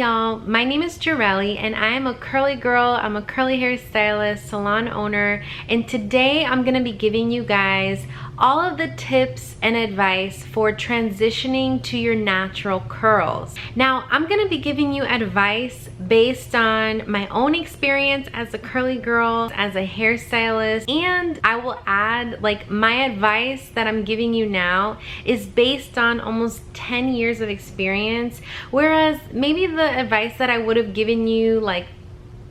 y'all, my name is Jarely and I am a curly girl. I'm a curly hairstylist, salon owner, and today I'm gonna be giving you guys all of the tips and advice for transitioning to your natural curls. Now, I'm gonna be giving you advice based on my own experience as a curly girl, as a hairstylist, and I will add, like, my advice that I'm giving you now is based on almost 10 years of experience, whereas maybe the advice that I would have given you like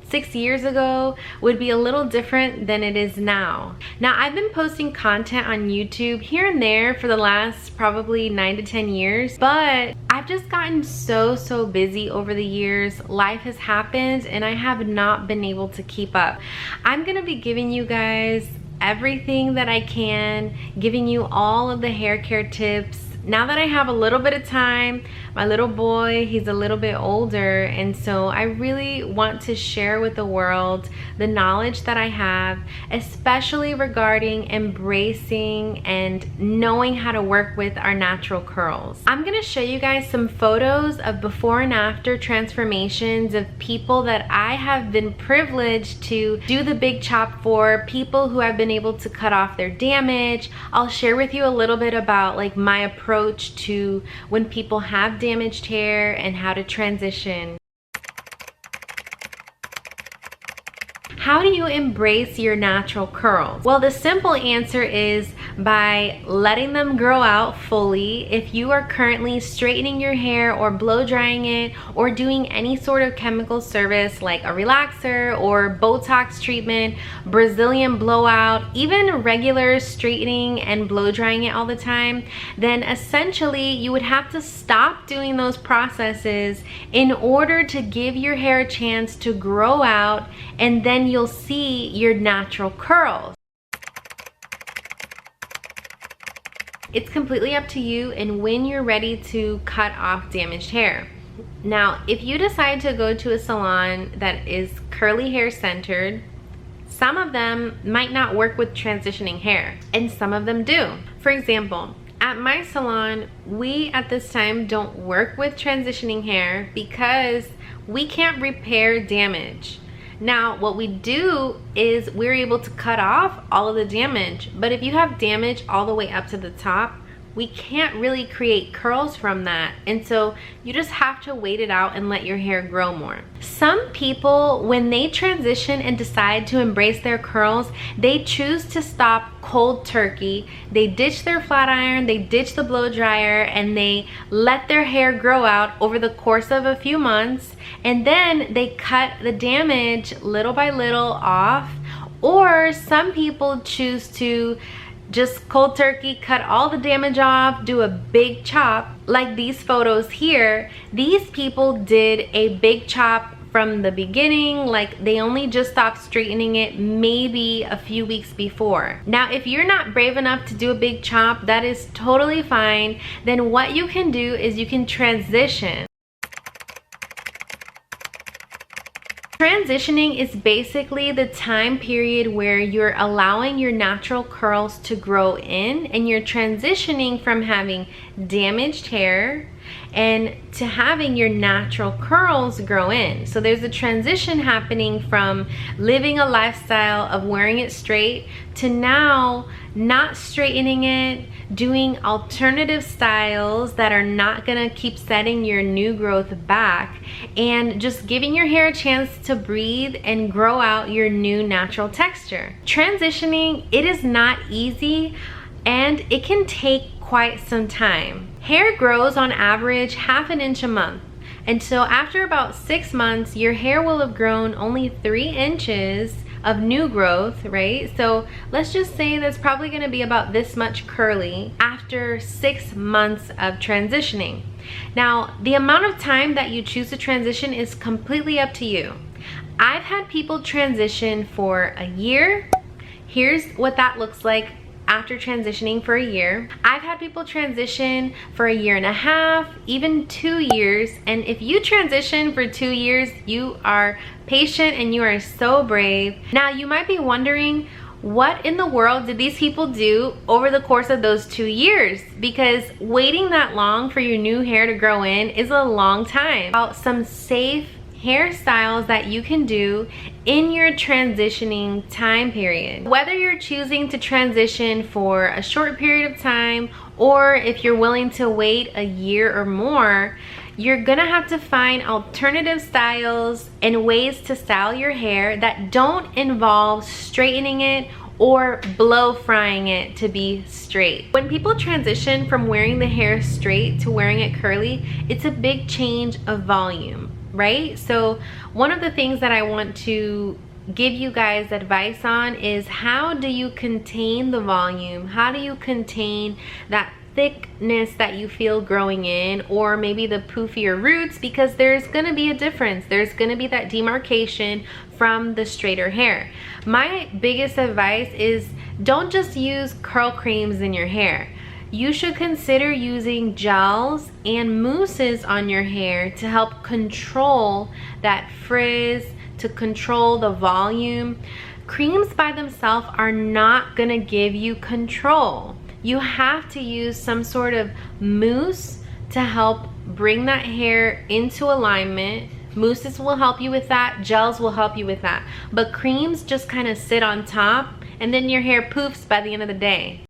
6 years ago would be a little different than it is now. Now, I've been posting content on YouTube here and there for the last probably 9 to 10 years, but I've just gotten so busy over the years. Life has happened and I have not been able to keep up. I'm gonna be giving you guys everything that I can, giving you all of the hair care tips. Now that I have a little bit of time, my little boy, he's a little bit older, and so I really want to share with the world the knowledge that I have, especially regarding embracing and knowing how to work with our natural curls. I'm gonna show you guys some photos of before and after transformations of people that I have been privileged to do the big chop for, people who have been able to cut off their damage. I'll share with you a little bit about like my approach to when people have damaged hair and how to transition. How do you embrace your natural curls? Well, the simple answer is by letting them grow out fully. If you are currently straightening your hair or blow drying it or doing any sort of chemical service like a relaxer or Botox treatment, Brazilian blowout, even regular straightening and blow drying it all the time, then essentially you would have to stop doing those processes in order to give your hair a chance to grow out, and then you'll see your natural curls. It's completely up to you and when you're ready to cut off damaged hair. Now, if you decide to go to a salon that is curly hair centered, some of them might not work with transitioning hair and some of them do. For example, at my salon, we at this time don't work with transitioning hair because we can't repair damage. Now, what we do is we're able to cut off all of the damage, but if you have damage all the way up to the top, we can't really create curls from that, and so you just have to wait it out and let your hair grow more. Some people, when they transition and decide to embrace their curls, they choose to stop cold turkey. They ditch their flat iron, they ditch the blow dryer, and they let their hair grow out over the course of a few months, and then they cut the damage little by little off. Or some people choose to just cold turkey, cut all the damage off, do a big chop like these photos here. These people did a big chop from the beginning, like they only just stopped straightening it maybe a few weeks before. Now, if you're not brave enough to do a big chop, that is totally fine. Then what you can do is you can transition. Transitioning is basically the time period where you're allowing your natural curls to grow in and you're transitioning from having damaged hair and to having your natural curls grow in. So there's a transition happening from living a lifestyle of wearing it straight to now not straightening it, doing alternative styles that are not gonna keep setting your new growth back, and just giving your hair a chance to breathe and grow out your new natural texture. Transitioning, it is not easy and it can take quite some time. Hair grows on average ½ an inch a month. And so after about 6 months, your hair will have grown only 3 inches of new growth, right? So let's just say that's probably gonna be about this much curly after 6 months of transitioning. Now, the amount of time that you choose to transition is completely up to you. I've had people transition for a year. Here's what that looks like after transitioning for a year. I've had people transition for a year and a half, even 2 years. And if you transition for 2 years, you are patient and you are so brave. Now, you might be wondering, what in the world did these people do over the course of those 2 years? Because waiting that long for your new hair to grow in is a long time. About some safe hairstyles that you can do in your transitioning time period. Whether you're choosing to transition for a short period of time, or if you're willing to wait a year or more, you're gonna have to find alternative styles and ways to style your hair that don't involve straightening it or blow frying it to be straight. When people transition from wearing the hair straight to wearing it curly, it's a big change of volume, right? So one of the things that I want to give you guys advice on is, how do you contain the volume? How do you contain that thickness that you feel growing in, or maybe the poofier roots? Because there's gonna be a difference. There's gonna be that demarcation from the straighter hair. My biggest advice is, don't just use curl creams in your hair. You should consider using gels and mousses on your hair to help control that frizz, to control the volume. Creams by themselves are not gonna give you control. You have to use some sort of mousse to help bring that hair into alignment. Mousses will help you with that, gels will help you with that. But creams just kind of sit on top, and then your hair poofs by the end of the day.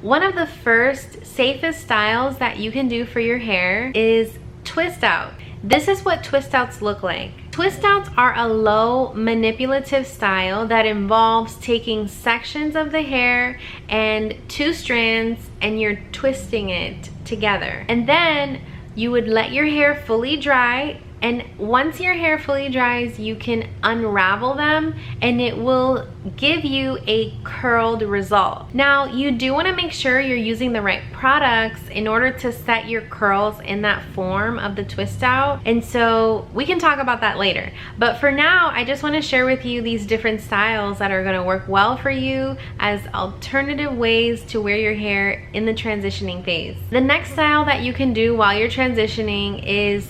One of the first safest styles that you can do for your hair is twist out. This is what twist outs look like. Twist outs are a low manipulative style that involves taking sections of the hair and 2 strands, and you're twisting it together. And then you would let your hair fully dry, and once your hair fully dries, you can unravel them and it will give you a curled result. Now, you do want to make sure you're using the right products in order to set your curls in that form of the twist out, and so we can talk about that later. But for now, I just want to share with you these different styles that are going to work well for you as alternative ways to wear your hair in the transitioning phase. The next style that you can do while you're transitioning is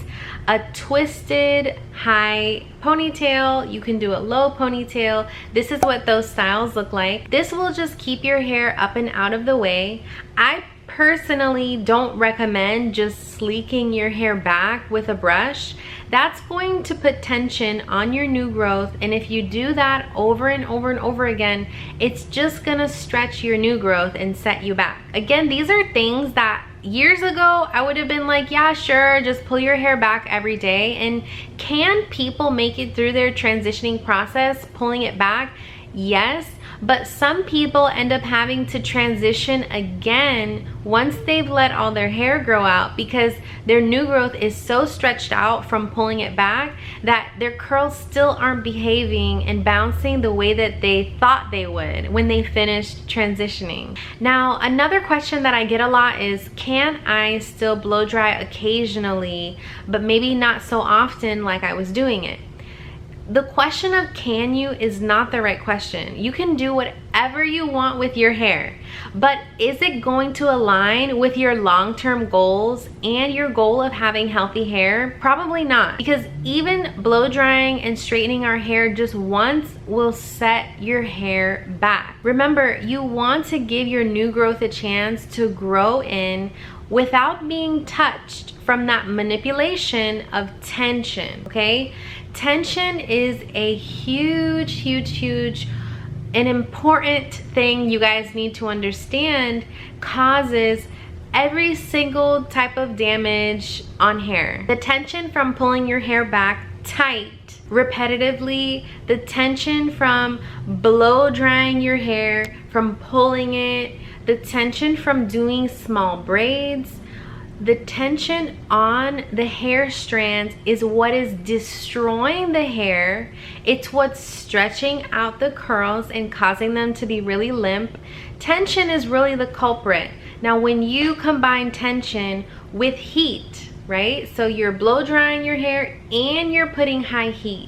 a twisted high ponytail. You can do a low ponytail. This is what those styles look like. This will just keep your hair up and out of the way. I personally don't recommend just sleeking your hair back with a brush. That's going to put tension on your new growth, and if you do that over and over and over again, it's just gonna stretch your new growth and set you back. Again, these are things that years ago I would have been like, yeah, sure, just pull your hair back every day. And can people make it through their transitioning process pulling it back? Yes, but some people end up having to transition again once they've let all their hair grow out, because their new growth is so stretched out from pulling it back that their curls still aren't behaving and bouncing the way that they thought they would when they finished transitioning. Now, another question that I get a lot is, can I still blow dry occasionally, but maybe not so often like I was doing it? The question of can you is not the right question. You can do whatever you want with your hair, but is it going to align with your long-term goals and your goal of having healthy hair? Probably not, because even blow drying and straightening our hair just once will set your hair back. Remember, you want to give your new growth a chance to grow in without being touched from that manipulation of tension, okay? Tension is a huge an important thing you guys need to understand. Causes every single type of damage on hair. The tension from pulling your hair back tight repetitively, the tension from blow drying your hair, from pulling it, the tension from doing small braids, the tension on the hair strands is what is destroying the hair. It's what's stretching out the curls and causing them to be really limp. Tension is really the culprit. Now, when you combine tension with heat, right? So you're blow drying your hair and you're putting high heat,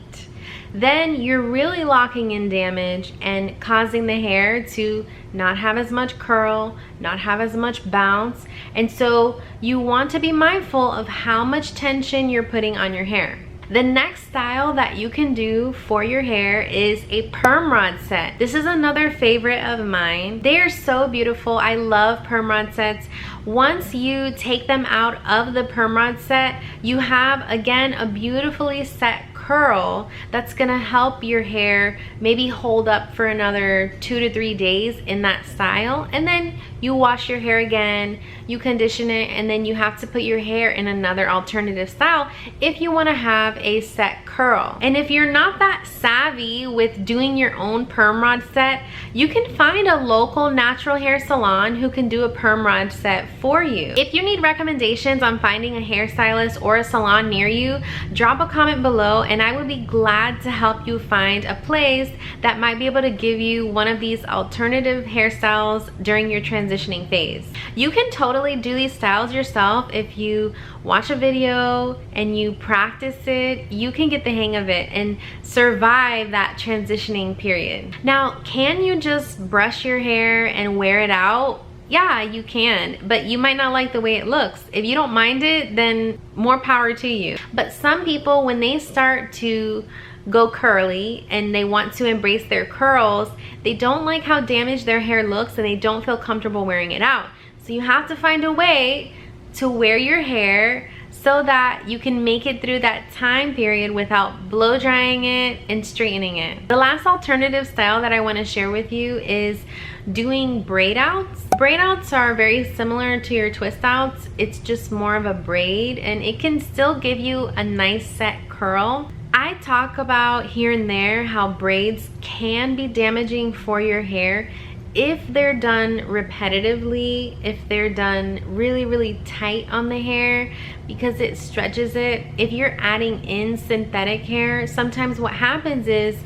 then you're really locking in damage and causing the hair to not have as much curl, not have as much bounce. And so you want to be mindful of how much tension you're putting on your hair. The next style that you can do for your hair is a perm rod set. This is another favorite of mine. They are so beautiful. I love perm rod sets. Once you take them out of the perm rod set, you have again a beautifully set curl that's gonna help your hair maybe hold up for another 2 to 3 days in that style, and then you wash your hair again, you condition it, and then you have to put your hair in another alternative style if you want to have a set curl. And if you're not that savvy with doing your own perm rod set, you can find a local natural hair salon who can do a perm rod set for you. If you need recommendations on finding a hairstylist or a salon near you, drop a comment below and I would be glad to help you find a place that might be able to give you one of these alternative hairstyles during your transitioning phase. You can totally do these styles yourself. If you watch a video and you practice it, you can get the hang of it and survive that transitioning period. Now, can you just brush your hair and wear it out? Yeah, you can, but you might not like the way it looks. If you don't mind it, then more power to you. But some people, when they start to go curly and they want to embrace their curls, they don't like how damaged their hair looks and they don't feel comfortable wearing it out. So you have to find a way to wear your hair so that you can make it through that time period without blow drying it and straightening it. The last alternative style that I want to share with you is doing braid outs. Braid outs are very similar to your twist outs. It's just more of a braid and it can still give you a nice set curl. I talk about here and there how braids can be damaging for your hair if they're done repetitively, if they're done really tight on the hair, because it stretches it. If you're adding in synthetic hair, sometimes what happens is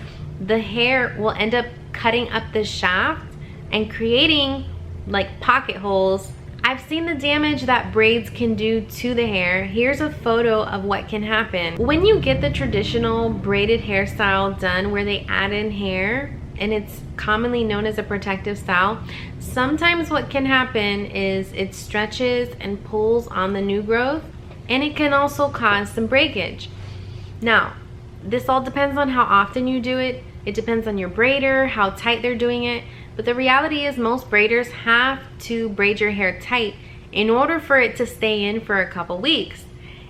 the hair will end up cutting up the shaft and creating like pocket holes. I've seen the damage that braids can do to the hair. Here's a photo of what can happen. When you get the traditional braided hairstyle done where they add in hair, and it's commonly known as a protective style, sometimes what can happen is it stretches and pulls on the new growth, and it can also cause some breakage. Now, this all depends on how often you do it. It depends on your braider, how tight they're doing it. But the reality is most braiders have to braid your hair tight in order for it to stay in for a couple weeks.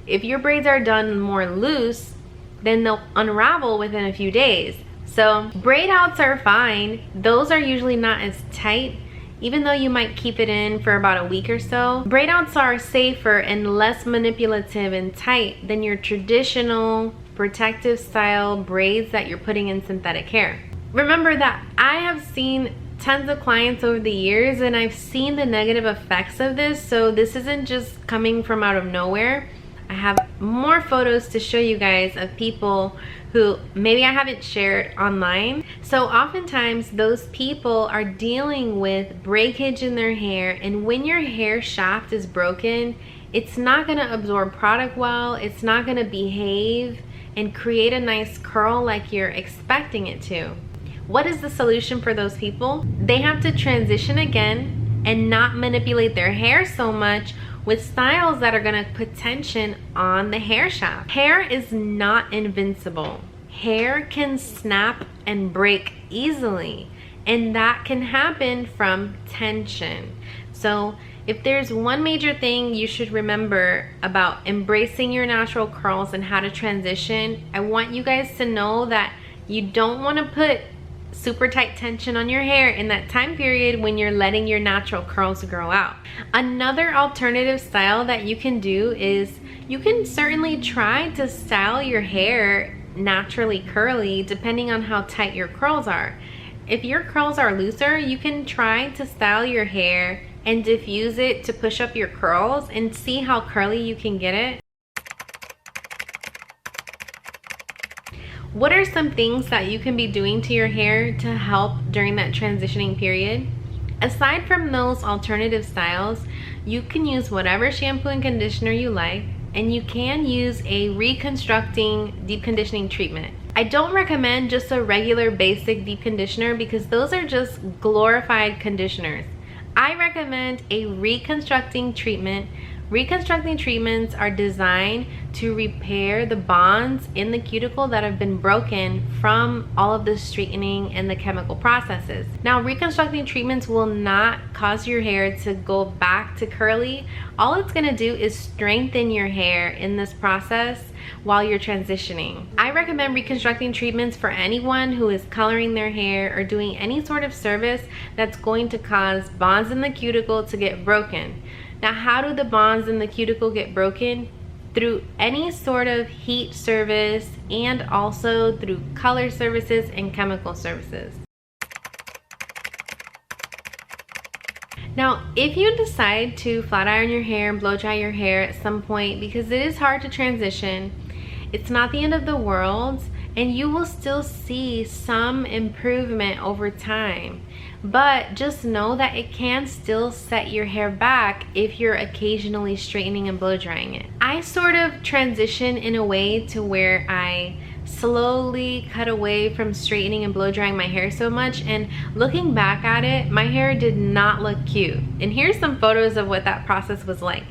If your braids are done more loose, then they'll unravel within a few days. So braid outs are fine. Those are usually not as tight, even though you might keep it in for about a week or so. Braid outs are safer and less manipulative and tight than your traditional protective style braids that you're putting in synthetic hair. Remember that I have seen tons of clients over the years and I've seen the negative effects of this, so this isn't just coming from out of nowhere. I have more photos to show you guys of people who maybe I haven't shared online. So oftentimes those people are dealing with breakage in their hair, and when your hair shaft is broken, it's not gonna absorb product well, it's not gonna behave and create a nice curl like you're expecting it to. What is the solution for those people? They have to transition again and not manipulate their hair so much with styles that are gonna put tension on the hair shaft. Hair is not invincible. Hair can snap and break easily, and that can happen from tension. So if there's one major thing you should remember about embracing your natural curls and how to transition, I want you guys to know that you don't wanna put super tight tension on your hair in that time period when you're letting your natural curls grow out. Another alternative style that you can do is you can certainly try to style your hair naturally curly depending on how tight your curls are. If your curls are looser, you can try to style your hair and diffuse it to push up your curls and see how curly you can get it. What are some things that you can be doing to your hair to help during that transitioning period? Aside from those alternative styles, you can use whatever shampoo and conditioner you like, and you can use a reconstructing deep conditioning treatment. I don't recommend just a regular basic deep conditioner because those are just glorified conditioners. I recommend a reconstructing treatment Reconstructing treatments are designed to repair the bonds in the cuticle that have been broken from all of the straightening and the chemical processes. Now, reconstructing treatments will not cause your hair to go back to curly. All it's gonna do is strengthen your hair in this process while you're transitioning. I recommend reconstructing treatments for anyone who is coloring their hair or doing any sort of service that's going to cause bonds in the cuticle to get broken. Now, how do the bonds in the cuticle get broken? Through any sort of heat service and also through color services and chemical services. Now, if you decide to flat iron your hair and blow dry your hair at some point, because it is hard to transition, it's not the end of the world, and you will still see some improvement over time. But just know that it can still set your hair back if you're occasionally straightening and blow drying it. I sort of transition in a way to where I slowly cut away from straightening and blow drying my hair so much, and looking back at it, my hair did not look cute. And here's some photos of what that process was like.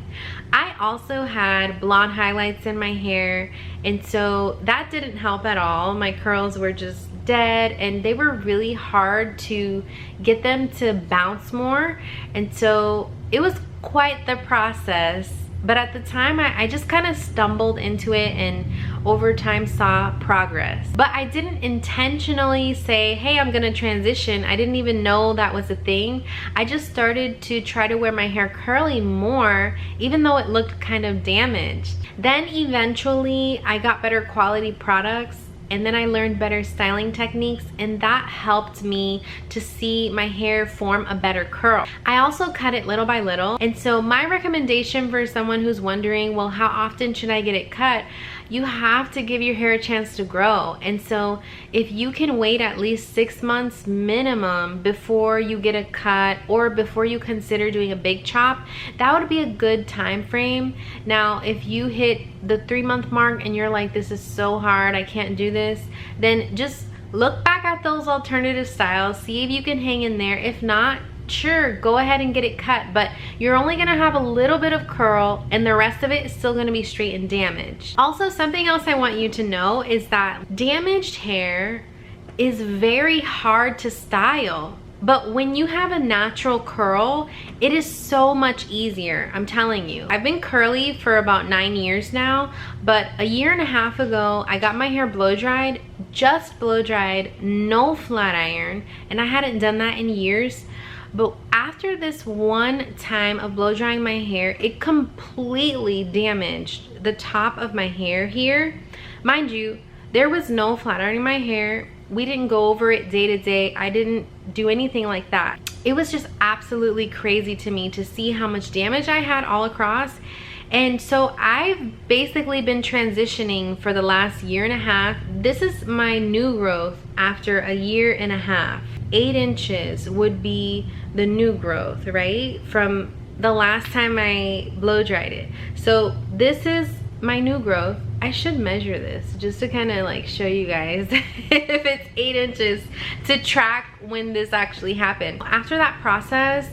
I also had blonde highlights in my hair, and so that didn't help at all. My curls were just dead, and they were really hard to get them to bounce more, and so it was quite the process. But at the time, I just kind of stumbled into it and over time saw progress. But I didn't intentionally say, hey, I'm gonna transition. I didn't even know that was a thing. I just started to try to wear my hair curly more, even though it looked kind of damaged. Then eventually I got better quality products, and then I learned better styling techniques, and that helped me to see my hair form a better curl. I also cut it little by little, and so my recommendation for someone who's wondering, well, how often should I get it cut? You have to give your hair a chance to grow. And so if you can wait at least 6 months minimum before you get a cut or before you consider doing a big chop, that would be a good time frame. Now, if you hit the 3-month mark and you're like, this is so hard, I can't do this, then just look back at those alternative styles, see if you can hang in there. If not, sure, go ahead and get it cut, but you're only gonna have a little bit of curl and the rest of it is still gonna be straight and damaged. Also, something else I want you to know is that damaged hair is very hard to style. But when you have a natural curl, it is so much easier, I'm telling you. I've been curly for about 9 years now, but a year and a half ago, I got my hair blow dried, just blow dried, no flat iron, and I hadn't done that in years. But after this one time of blow drying my hair, it completely damaged the top of my hair here. Mind you, there was no flat ironing my hair. We didn't go over it day to day. I didn't do anything like that. It was just absolutely crazy to me to see how much damage I had all across. And so I've basically been transitioning for the last year and a half. This is my new growth after a year and a half. 8 inches would be the new growth, right? From the last time I blow dried it. So this is my new growth. I should measure this just to kind of like show you guys if it's 8 inches to track when this actually happened. After that process,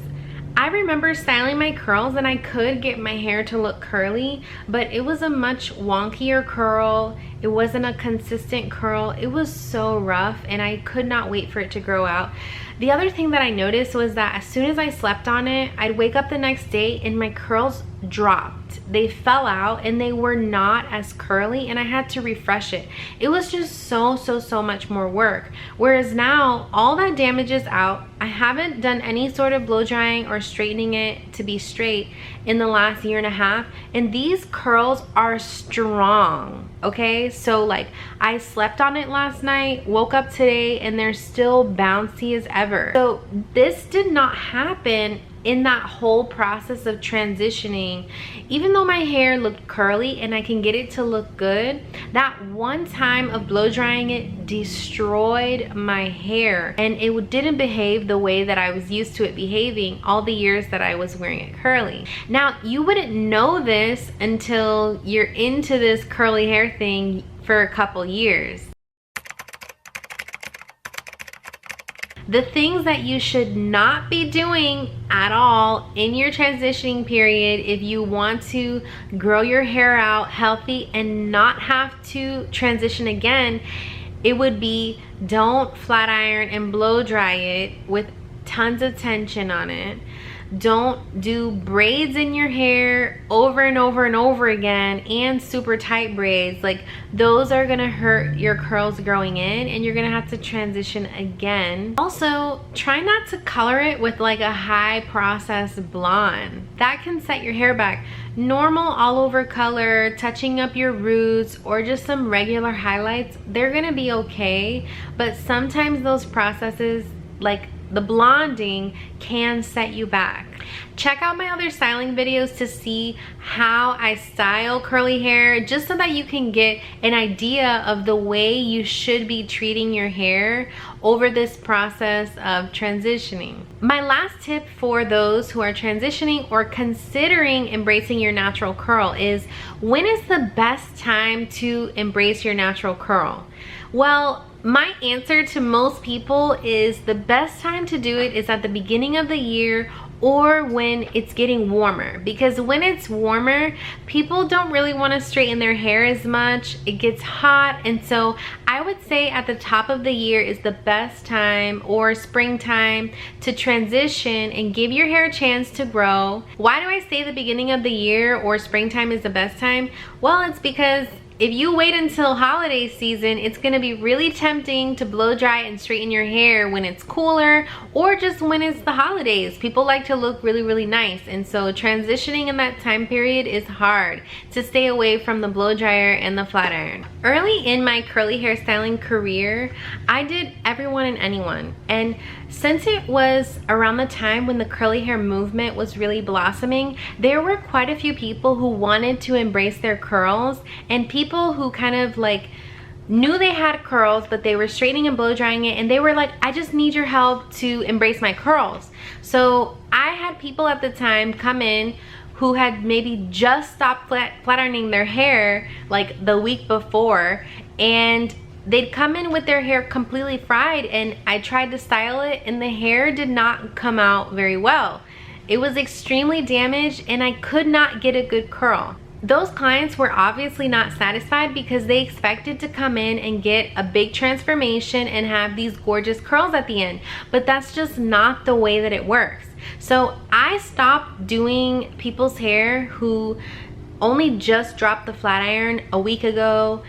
I remember styling my curls and I could get my hair to look curly, but it was a much wonkier curl. It wasn't a consistent curl. It was so rough and I could not wait for it to grow out. The other thing that I noticed was that as soon as I slept on it, I'd wake up the next day and my curls dropped. They fell out and they were not as curly, and I had to refresh it. It was just so much more work. Whereas now, all that damage is out. I haven't done any sort of blow drying or straightening it to be straight in the last year and a half, and these curls are strong, okay? So like, I slept on it last night, woke up today, and they're still bouncy as ever. So this did not happen in that whole process of transitioning. Even though my hair looked curly and I can get it to look good, that one time of blow drying it destroyed my hair, and it didn't behave the way that I was used to it behaving all the years that I was wearing it curly. Now, you wouldn't know this until you're into this curly hair thing for a couple years. The things that you should not be doing at all in your transitioning period if you want to grow your hair out healthy and not have to transition again, it would be, don't flat iron and blow dry it with tons of tension on it. Don't do braids in your hair over and over and over again, and super tight braids. Like, those are gonna hurt your curls growing in and you're gonna have to transition again. Also, try not to color it with like a high process blonde. That can set your hair back. Normal all over color, touching up your roots, or just some regular highlights, they're gonna be okay. But sometimes those processes, like the blonding, can set you back. Check out my other styling videos to see how I style curly hair, just so that you can get an idea of the way you should be treating your hair over this process of transitioning. My last tip for those who are transitioning or considering embracing your natural curl is, when is the best time to embrace your natural curl? Well, my answer to most people is the best time to do it is at the beginning of the year, or when it's getting warmer, because when it's warmer, people don't really want to straighten their hair as much. It gets hot, and so I would say at the top of the year is the best time, or springtime, to transition and give your hair a chance to grow. Why do I say the beginning of the year or springtime is the best time? Well, it's because if you wait until holiday season, it's gonna be really tempting to blow dry and straighten your hair when it's cooler, or just when it's the holidays. People like to look really, really nice, and so transitioning in that time period is hard to stay away from the blow dryer and the flat iron. Early in my curly hairstyling career, I did everyone and anyone, and since it was around the time when the curly hair movement was really blossoming, there were quite a few people who wanted to embrace their curls, and people who kind of like knew they had curls, but they were straightening and blow drying it, and they were like, I just need your help to embrace my curls. So I had people at the time come in who had maybe just stopped flat ironing their hair like the week before, and they'd come in with their hair completely fried, and I tried to style it and the hair did not come out very well. It was extremely damaged and I could not get a good curl. Those clients were obviously not satisfied because they expected to come in and get a big transformation and have these gorgeous curls at the end, but that's just not the way that it works. So I stopped doing people's hair who only just dropped the flat iron a week ago.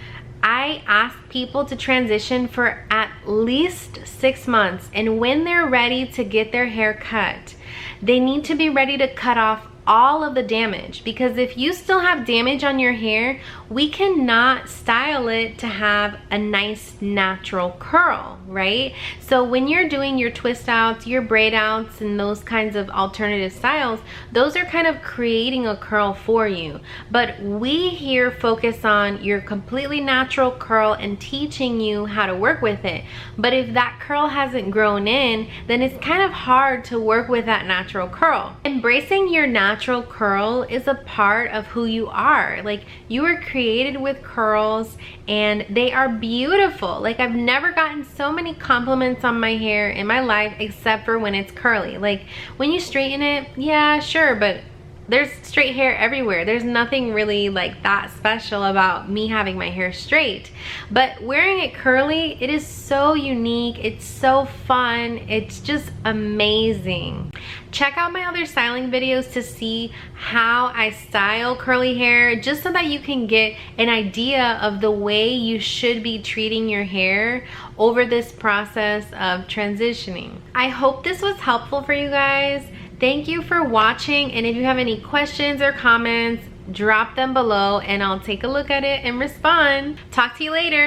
I ask people to transition for at least 6 months, and when they're ready to get their hair cut, they need to be ready to cut off all of the damage, because if you still have damage on your hair, we cannot style it to have a nice natural curl, right? So when you're doing your twist outs, your braid outs, and those kinds of alternative styles, those are kind of creating a curl for you. But we here focus on your completely natural curl and teaching you how to work with it. But if that curl hasn't grown in, then it's kind of hard to work with that natural curl. Embracing your natural curl is a part of who you are. Like, you were created with curls and they are beautiful. Like, I've never gotten so many compliments on my hair in my life except for when it's curly. Like, when you straighten it, yeah, sure, but there's straight hair everywhere. There's nothing really like that special about me having my hair straight. But wearing it curly, it is so unique. It's so fun. It's just amazing. Check out my other styling videos to see how I style curly hair, just so that you can get an idea of the way you should be treating your hair over this process of transitioning. I hope this was helpful for you guys. Thank you for watching, and if you have any questions or comments, drop them below and I'll take a look at it and respond. Talk to you later.